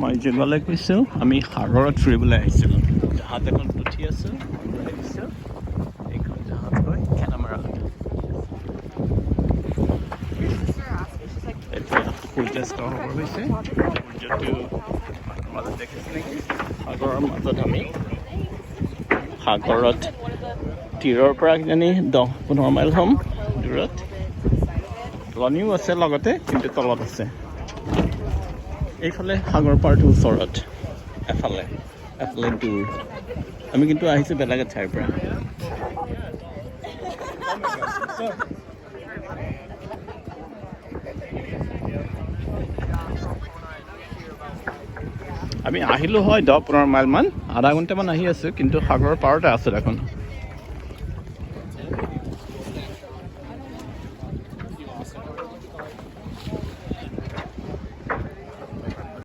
মই যোৰহাটলৈ গৈছোঁ আমি সাগৰত ফুৰিবলৈ আহিছিলোঁ জাহাজ এখন উঠি আছোঁ আহিছোঁ এইখন জাহাজ গৈ খেনামাৰা এতিয়া সূৰ্যাস্ত হ'ব হৈছে সূৰ্যটো মাজত দেখিছে নেকি সাগৰৰ মাজত আমি সাগৰত তীৰৰ পৰা কিজানি 10-15 মাইল হ'ম দূৰত লনিও আছে লগতে কিন্তু তলত আছে এইফালে সাগৰ পাৰটো ওচৰত এফালে দূৰ আমি কিন্তু আহিছোঁ বেলেগ ঠাইৰ পৰা আমি আহিলোঁ হয় 10-15 মাইলমান আধা ঘণ্টামান আহি আছোঁ কিন্তু সাগৰৰ পাৰতে আছোঁ দেখোন